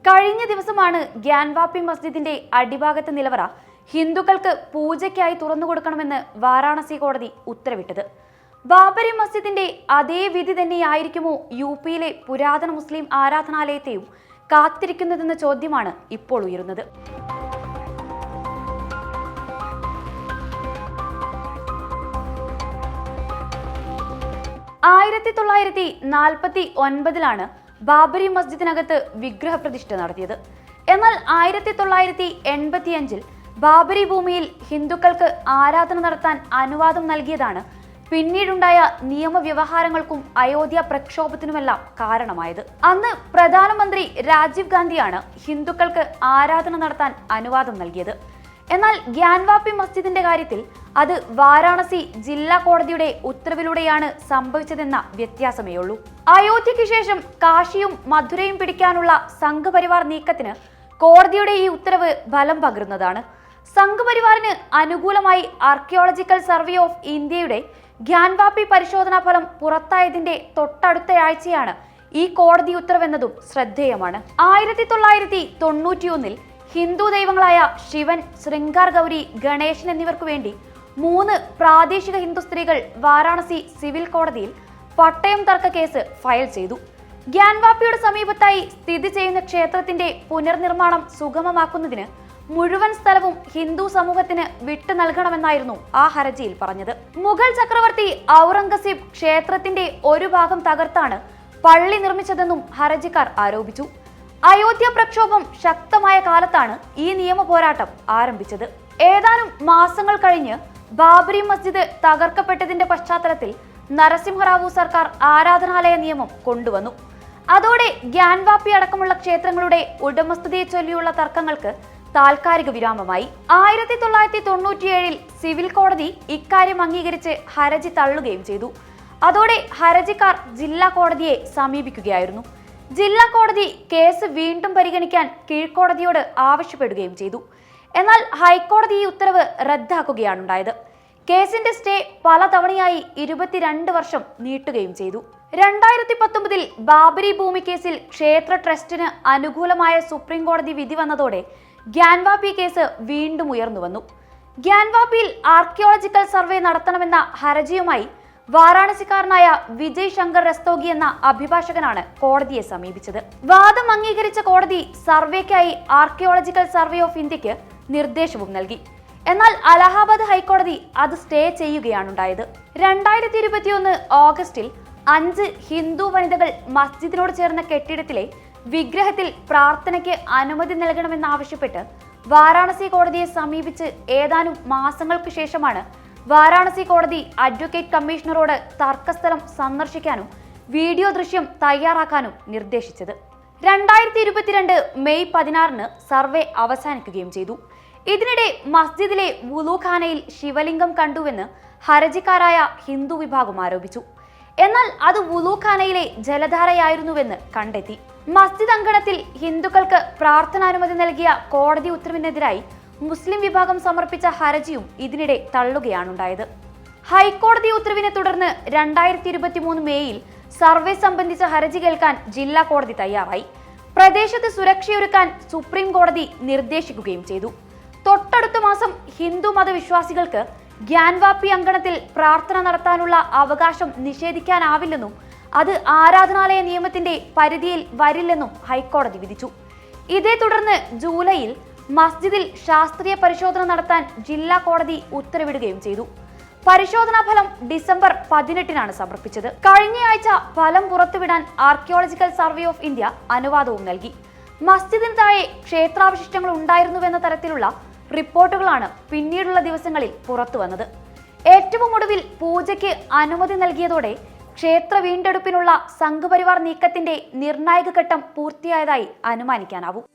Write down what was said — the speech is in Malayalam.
കഴിഞ്ഞ ദിവസമാണ് ഗ്യാൻവാപ്പി മസ്ജിദിന്റെ അടിഭാഗത്തെ നിലവറ ഹിന്ദുക്കൾക്ക് പൂജയ്ക്കായി തുറന്നുകൊടുക്കണമെന്ന് വാരാണസി കോടതി ഉത്തരവിട്ടത്. ബാബരി മസ്ജിദിന്റെ അതേ വിധി തന്നെയായിരിക്കുമോ യുപിയിലെ പുരാതന മുസ്ലിം ആരാധനാലയത്തെയും കാത്തിരിക്കുന്നതെന്ന ചോദ്യമാണ് ഇപ്പോൾ ഉയരുന്നത്. 1949 ബാബരി മസ്ജിദിനകത്ത് വിഗ്രഹപ്രതിഷ്ഠ നടത്തിയത്. എന്നാൽ 1985 ബാബരി ഭൂമിയിൽ ഹിന്ദുക്കൾക്ക് ആരാധന നടത്താൻ അനുവാദം നൽകിയതാണ് പിന്നീടുണ്ടായ നിയമവ്യവഹാരങ്ങൾക്കും അയോധ്യ പ്രക്ഷോഭത്തിനുമെല്ലാം കാരണമായത്. അന്ന് പ്രധാനമന്ത്രി രാജീവ് ഗാന്ധിയാണ് ഹിന്ദുക്കൾക്ക് ആരാധന നടത്താൻ അനുവാദം നൽകിയത്. എന്നാൽ ഗ്യാൻവാപ്പി മസ്ജിദിന്റെ കാര്യത്തിൽ അത് വാരാണസി ജില്ലാ കോടതിയുടെ ഉത്തരവിലൂടെയാണ് സംഭവിച്ചതെന്ന വ്യത്യാസമേയുള്ളൂ. അയോധ്യയ്ക്ക് ശേഷം കാശിയും മധുരയും പിടിക്കാനുള്ള സംഘപരിവാർ നീക്കത്തിന് കോടതിയുടെ ഈ ഉത്തരവ് ബലം പകരുന്നതാണ്. സംഘപരിവാറിന് അനുകൂലമായി ആർക്കിയോളജിക്കൽ സർവേ ഓഫ് ഇന്ത്യയുടെ ഗ്യാൻവാപ്പി പരിശോധനാ ഫലം പുറത്തായതിന്റെ തൊട്ടടുത്തയാഴ്ചയാണ് ഈ കോടതി ഉത്തരവെന്നതും ശ്രദ്ധേയമാണ്. 1991 ഹിന്ദു ദൈവങ്ങളായ ശിവൻ, ശൃംഗാർ ഗൗരി, ഗണേശൻ എന്നിവർക്കു വേണ്ടി 3 പ്രാദേശിക ഹിന്ദു സ്ത്രീകൾ വാരാണസി സിവിൽ കോടതിയിൽ പട്ടയം തർക്ക കേസ് ഫയൽ ചെയ്തു. ഗ്യാൻവാപ്പിയുടെ സമീപത്തായി സ്ഥിതി ചെയ്യുന്ന ക്ഷേത്രത്തിന്റെ പുനർനിർമ്മാണം സുഗമമാക്കുന്നതിന് മുഴുവൻ സ്ഥലവും ഹിന്ദു സമൂഹത്തിന് വിട്ടു നൽകണമെന്നായിരുന്നു ആ ഹർജിയിൽ പറഞ്ഞത്. മുഗൾ ചക്രവർത്തി ഔറംഗസീബ് ക്ഷേത്രത്തിന്റെ ഒരു ഭാഗം തകർത്താണ് പള്ളി നിർമ്മിച്ചതെന്നും ഹർജിക്കാർ ആരോപിച്ചു. അയോധ്യ പ്രക്ഷോഭം ശക്തമായ കാലത്താണ് ഈ നിയമ പോരാട്ടം ആരംഭിച്ചത്. ഏതാനും മാസങ്ങൾ കഴിഞ്ഞ് ബാബരി മസ്ജിദ് തകർക്കപ്പെട്ടതിന്റെ പശ്ചാത്തലത്തിൽ നരസിംഹറാവു സർക്കാർ ആരാധനാലയ നിയമം കൊണ്ടുവന്നു. അതോടെ ഗ്യാൻവാപ്പി അടക്കമുള്ള ക്ഷേത്രങ്ങളുടെ ഉടമസ്ഥതയെ ചൊല്ലിയുള്ള തർക്കങ്ങൾക്ക് താൽക്കാലിക വിരാമമായി. 1997 സിവിൽ കോടതി ഇക്കാര്യം അംഗീകരിച്ച് ഹർജി തള്ളുകയും ചെയ്തു. അതോടെ ഹർജിക്കാർ ജില്ലാ കോടതിയെ സമീപിക്കുകയായിരുന്നു. ജില്ലാ കോടതി കേസ് വീണ്ടും പരിഗണിക്കാൻ കീഴ്ക്കോടതിയോട് ആവശ്യപ്പെടുകയും ചെയ്തു. എന്നാൽ ഹൈക്കോടതി ഈ ഉത്തരവ് റദ്ദാക്കുകയാണുണ്ടായത്. കേസിന്റെ സ്റ്റേ പലതവണയായി 22 വർഷം നീട്ടുകയും ചെയ്തു. 2019 ബാബരി ഭൂമി കേസിൽ ക്ഷേത്ര ട്രസ്റ്റിന് അനുകൂലമായ സുപ്രീം കോടതി വിധി വന്നതോടെ ഗ്യാൻവാപ്പി കേസ് വീണ്ടും ഉയർന്നു വന്നു. ഗ്യാൻവാപ്പിയിൽ ആർക്കിയോളജിക്കൽ സർവേ നടത്തണമെന്ന ഹർജിയുമായി വാരാണസിക്കാരനായ വിജയ് ശങ്കർ രസ്തോഗി എന്ന അഭിഭാഷകനാണ് കോടതിയെ സമീപിച്ചത്. വാദം അംഗീകരിച്ച കോടതി സർവേക്കായി ആർക്കിയോളജിക്കൽ സർവേ ഓഫ് ഇന്ത്യക്ക് നിർദ്ദേശവും നൽകി. എന്നാൽ അലഹാബാദ് ഹൈക്കോടതി അത് സ്റ്റേ ചെയ്യുകയാണുണ്ടായത്. 2021 ഓഗസ്റ്റിൽ 5 ഹിന്ദു വനിതകൾ മസ്ജിദിനോട് ചേർന്ന കെട്ടിടത്തിലെ വിഗ്രഹത്തിൽ പ്രാർത്ഥനയ്ക്ക് അനുമതി നൽകണമെന്നാവശ്യപ്പെട്ട് വാരാണസി കോടതിയെ സമീപിച്ച് ഏതാനും മാസങ്ങൾക്ക് ശേഷമാണ് വാരാണസി കോടതി അഡ്വക്കേറ്റ് കമ്മീഷണറോട് തർക്കസ്ഥലം സന്ദർശിക്കാനും വീഡിയോ ദൃശ്യം തയ്യാറാക്കാനും നിർദ്ദേശിച്ചത്. 2022 മെയ് 16 സർവേ അവസാനിക്കുകയും ചെയ്തു. ഇതിനിടെ മസ്ജിദിലെ വുളൂഖാനയിൽ ശിവലിംഗം കണ്ടുവെന്ന് ഹർജിക്കാരായ ഹിന്ദു വിഭാഗം ആരോപിച്ചു. എന്നാൽ അത് വുളൂഖാനയിലെ ജലധാരയായിരുന്നുവെന്ന് കണ്ടെത്തി. മസ്ജിദ് അങ്കണത്തിൽ ഹിന്ദുക്കൾക്ക് പ്രാർത്ഥനാനുമതി നൽകിയ കോടതി ഉത്തരവിനെതിരായി മുസ്ലിം വിഭാഗം സമർപ്പിച്ച ഹർജിയും ഇതിനിടെ തള്ളുകയാണുണ്ടായത്. ഹൈക്കോടതി ഉത്തരവിനെ തുടർന്ന് 2023 മേയിൽ സർവേ സംബന്ധിച്ച ഹർജി കേൾക്കാൻ ജില്ലാ കോടതി തയ്യാറായി. പ്രദേശത്ത് സുരക്ഷയൊരുക്കാൻ സുപ്രീം കോടതി നിർദ്ദേശിക്കുകയും ചെയ്തു. തൊട്ടടുത്ത മാസം ഹിന്ദു മതവിശ്വാസികൾക്ക് ഗ്യാൻവാപ്പി അങ്കണത്തിൽ പ്രാർത്ഥന നടത്താനുള്ള അവകാശം നിഷേധിക്കാനാവില്ലെന്നും അത് ആരാധനാലയ നിയമത്തിന്റെ പരിധിയിൽ വരില്ലെന്നും ഹൈക്കോടതി വിധിച്ചു. ഇതേ തുടർന്ന് ജൂലൈയിൽ മസ്ജിദിൽ ശാസ്ത്രീയ പരിശോധന നടത്താൻ ജില്ലാ കോടതി ഉത്തരവിടുകയും ചെയ്തു. പരിശോധനാ ഫലം ഡിസംബർ 18 സമർപ്പിച്ചത്. കഴിഞ്ഞയാഴ്ച ഫലം പുറത്തുവിടാൻ ആർക്കിയോളജിക്കൽ സർവേ ഓഫ് ഇന്ത്യ അനുവാദവും നൽകി. മസ്ജിദിന് താഴെ ക്ഷേത്രാവശിഷ്ടങ്ങൾ ഉണ്ടായിരുന്നുവെന്ന തരത്തിലുള്ള റിപ്പോർട്ടുകളാണ് പിന്നീടുള്ള ദിവസങ്ങളിൽ പുറത്തു വന്നത്. ഏറ്റവും ഒടുവിൽ പൂജയ്ക്ക് അനുമതി നൽകിയതോടെ ക്ഷേത്ര വീണ്ടെടുപ്പിനുള്ള സംഘപരിവാർ നീക്കത്തിന്റെ നിർണായക ഘട്ടം പൂർത്തിയായതായി അനുമാനിക്കാനാവും.